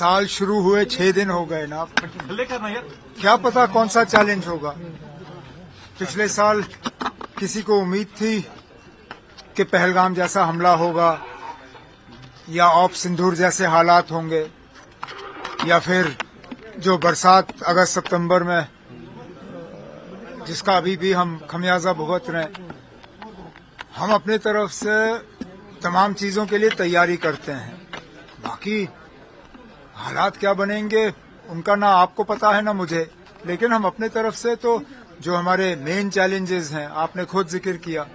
साल शुरू हुए 6 दिन हो गए ना, क्या पता कौन सा चैलेंज होगा। पिछले साल किसी को उम्मीद थी कि पहलगाम जैसा हमला होगा या ऑप सिंदूर जैसे हालात होंगे या फिर जो बरसात अगस्त सितंबर में जिसका अभी भी हम खमियाजा भुगत रहे हैं। हम अपने तरफ से तमाम चीजों के लिए तैयारी करते हैं। बाकी हालात क्या बनेंगे उनका ना आपको पता है ना मुझे, लेकिन हम अपने तरफ से तो जो हमारे मेन चैलेंजेस हैं आपने खुद जिक्र किया,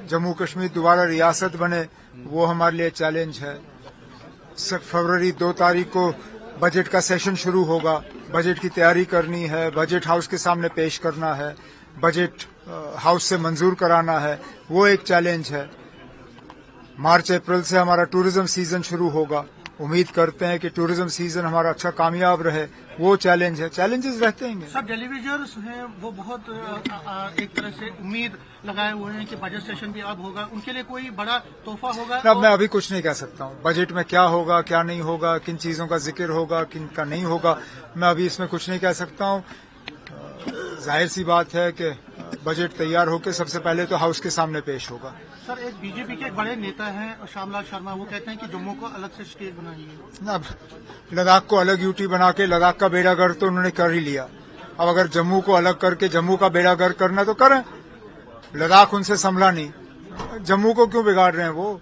जम्मू कश्मीर दोबारा रियासत बने वो हमारे लिए चैलेंज है। फरवरी 2 तारीख को बजट का सेशन शुरू होगा, बजट की तैयारी करनी है, बजट हाउस के सामने पेश करना है, बजट हाउस से मंजूर कराना है, वो एक चैलेंज है। मार्च अप्रैल से हमारा टूरिज्म सीजन शुरू होगा, उम्मीद करते हैं कि टूरिज्म सीजन हमारा अच्छा कामयाब रहे, वो चैलेंज है। चैलेंजेस रहते हैं। सब टेलीविजन्स हैं वो बहुत एक तरह से उम्मीद लगाए हुए हैं कि बजट सेशन भी अब होगा, उनके लिए कोई बड़ा तोहफा होगा। अब मैं अभी कुछ नहीं कह सकता हूँ बजट में क्या होगा क्या नहीं होगा, किन चीजों का जिक्र होगा किन का नहीं होगा, मैं अभी इसमें कुछ नहीं कह सकता हूँ। जाहिर सी बात है कि बजट तैयार होकर सबसे पहले तो हाउस के सामने पेश होगा। सर, एक बीजेपी के एक बड़े नेता हैं श्यामलाल शर्मा, वो कहते हैं कि जम्मू को अलग से स्टेट बनाइए। अब लद्दाख को अलग यूटी बना के लद्दाख का बेड़ा गर्क तो उन्होंने कर ही लिया। अब अगर जम्मू को अलग करके जम्मू का बेड़ा गर्क करना तो करें, लद्दाख उनसे संभला नहीं, जम्मू को क्यों बिगाड़ रहे हैं वो।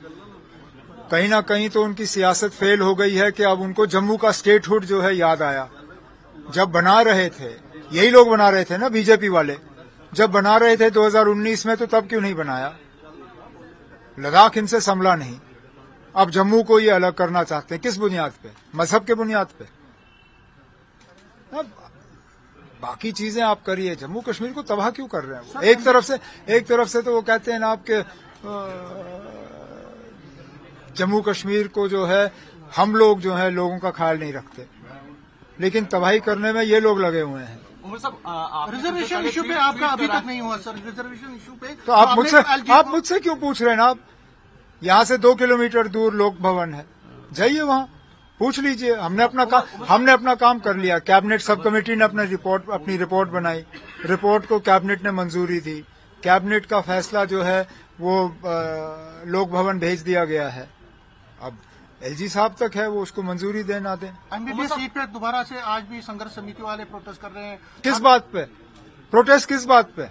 कहीं ना कहीं तो उनकी सियासत फेल हो गई है कि अब उनको जम्मू का स्टेटहुड जो है याद आया। जब बना रहे थे यही लोग बना रहे थे ना, बीजेपी वाले जब बना रहे थे 2019 में, तो तब क्यों नहीं बनाया। लद्दाख इनसे संभला नहीं, अब जम्मू को ये अलग करना चाहते हैं। किस बुनियाद पे? मजहब के बुनियाद पे। अब बाकी चीजें आप करिए, जम्मू कश्मीर को तबाह क्यों कर रहे हैं वो? एक तरफ से तो वो कहते हैं ना आपके जम्मू कश्मीर को जो है हम लोग जो है लोगों का ख्याल नहीं रखते, लेकिन तबाही करने में ये लोग लगे हुए हैं। रिजर्वेशन इशू पे आपका अभी तक नहीं हुआ सर, रिजर्वेशन इशू पे तो आप मुझसे क्यों पूछ रहे हैं ना। आप यहाँ से 2 किलोमीटर दूर लोक भवन है, जाइए वहाँ पूछ लीजिए। हमने अपना काम कर लिया। कैबिनेट सब कमेटी ने अपनी रिपोर्ट बनाई, रिपोर्ट को कैबिनेट ने मंजूरी दी, कैबिनेट का फैसला जो है वो लोक भवन भेज दिया गया है। अब एलजी साहब तक है, वो उसको मंजूरी दे ना दें। एमबीबीएस सीट पे दोबारा से आज भी संघर्ष समिति वाले प्रोटेस्ट कर रहे हैं। किस बात पे प्रोटेस्ट? किस बात पे?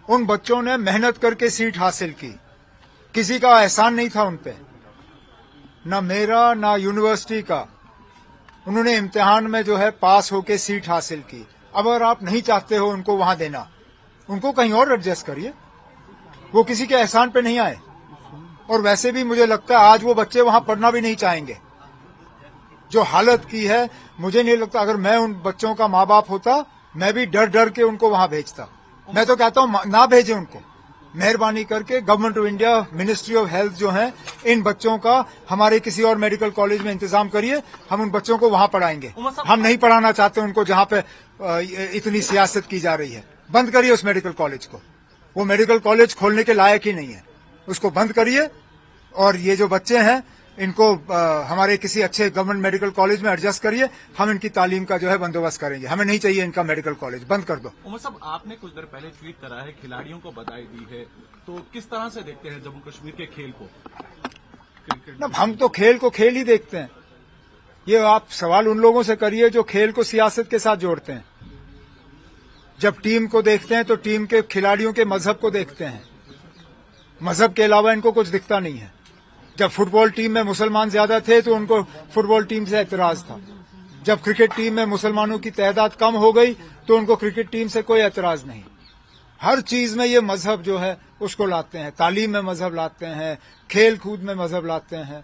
उन बच्चों ने मेहनत करके सीट हासिल की, किसी का एहसान नहीं था उन पे, ना मेरा ना यूनिवर्सिटी का। उन्होंने इम्तिहान में जो है पास होके सीट हासिल की। अब अगर आप नहीं चाहते हो उनको वहां देना, उनको कहीं और एडजस्ट करिए, वो किसी के एहसान पे नहीं आए। और वैसे भी मुझे लगता है आज वो बच्चे वहां पढ़ना भी नहीं चाहेंगे। जो हालत की है, मुझे नहीं लगता, अगर मैं उन बच्चों का माँ बाप होता मैं भी डर डर के उनको वहां भेजता। मैं तो कहता हूं ना भेजें उनको, मेहरबानी करके government of India, ministry of health जो है, इन बच्चों का हमारे किसी और मेडिकल कॉलेज में इंतजाम करिए, हम उन बच्चों को वहां पढ़ाएंगे। हम नहीं पढ़ाना चाहते उनको जहां पे इतनी सियासत की जा रही है। बंद करिए उस मेडिकल कॉलेज को, वो मेडिकल कॉलेज खोलने के लायक ही नहीं है, उसको बंद करिए। और ये जो बच्चे हैं इनको हमारे किसी अच्छे गवर्नमेंट मेडिकल कॉलेज में एडजस्ट करिए, हम इनकी तालीम का जो है बंदोबस्त करेंगे। हमें नहीं चाहिए इनका मेडिकल कॉलेज, बंद कर दो। उमर साहब, आपने कुछ देर पहले ट्वीट करा है, खिलाड़ियों को बधाई दी है, तो किस तरह से देखते हैं जम्मू कश्मीर के खेल को? ना, हम तो खेल को खेल ही देखते हैं। ये आप सवाल उन लोगों से करिए जो खेल को सियासत के साथ जोड़ते हैं। जब टीम को देखते हैं तो टीम के खिलाड़ियों के मजहब को देखते हैं, मजहब के अलावा इनको कुछ दिखता नहीं है। जब फुटबॉल टीम में मुसलमान ज्यादा थे तो उनको फुटबॉल टीम से एतराज था। जब क्रिकेट टीम में मुसलमानों की तादाद कम हो गई तो उनको क्रिकेट टीम से कोई एतराज नहीं। हर चीज में ये मजहब जो है उसको लाते हैं, तालीम में मजहब लाते हैं, खेल कूद में मजहब लाते हैं,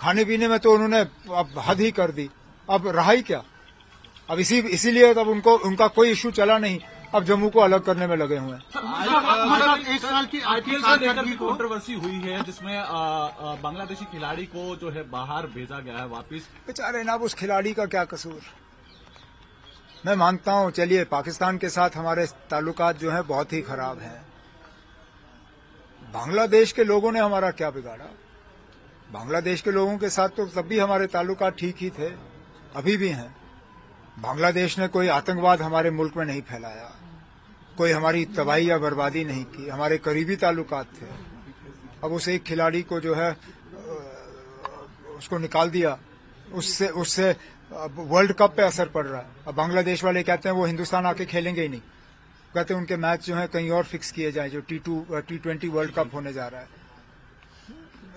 खाने पीने में तो उन्होंने अब हद ही कर दी। अब रहा ही क्या? अब इसीलिए तब उनका कोई इश्यू चला नहीं, अब जम्मू को अलग करने में लगे हुए हैं। एक साल की आईपीएल से लेकर भी कंट्रोवर्सी हुई है जिसमें बांग्लादेशी खिलाड़ी को जो है बाहर भेजा गया है वापिस। बेचारे ना, उस खिलाड़ी का क्या कसूर? मैं मानता हूं, चलिए पाकिस्तान के साथ हमारे ताल्लुकात जो है बहुत ही खराब हैं। बांग्लादेश के लोगों ने हमारा क्या बिगाड़ा? बांग्लादेश के लोगों के साथ तो तब भी हमारे ताल्लुकात ठीक ही थे, अभी भी हैं। बांग्लादेश ने कोई आतंकवाद हमारे मुल्क में नहीं फैलाया, कोई हमारी तबाही या बर्बादी नहीं की, हमारे करीबी ताल्लुकात थे। अब उस एक खिलाड़ी को जो है उसको निकाल दिया, उससे वर्ल्ड कप पे असर पड़ रहा है। अब बांग्लादेश वाले कहते हैं वो हिंदुस्तान आके खेलेंगे ही नहीं, कहते हैं उनके मैच जो है कहीं और फिक्स किए जाएं, जो T20 वर्ल्ड कप होने जा रहा है।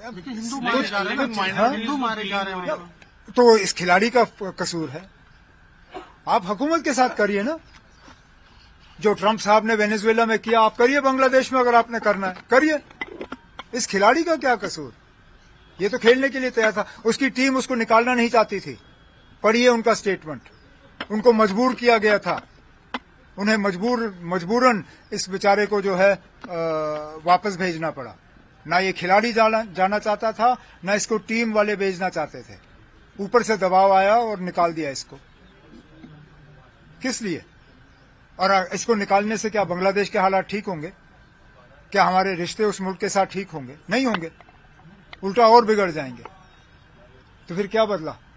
लेकिन हिंदू मारे जा रहे हैं, हिंदू मारे जा रहे हैं। तो इस खिलाड़ी का कसूर है। आप हुकूमत के साथ करिए ना, जो ट्रंप साहब ने वेनेजुएला में किया आप करिए बांग्लादेश में, अगर आपने करना है करिए। इस खिलाड़ी का क्या कसूर? ये तो खेलने के लिए तैयार था, उसकी टीम उसको निकालना नहीं चाहती थी। पढ़िए उनका स्टेटमेंट, उनको मजबूर किया गया था, उन्हें मजबूरन इस बेचारे को जो है वापस भेजना पड़ा। ना ये खिलाड़ी जाना चाहता था, ना इसको टीम वाले भेजना चाहते थे, ऊपर से दबाव आया और निकाल दिया इसको। किस लिए? और इसको निकालने से क्या बांग्लादेश के हालात ठीक होंगे? क्या हमारे रिश्ते उस मुल्क के साथ ठीक होंगे? नहीं होंगे, उल्टा और बिगड़ जाएंगे। तो फिर क्या बदला?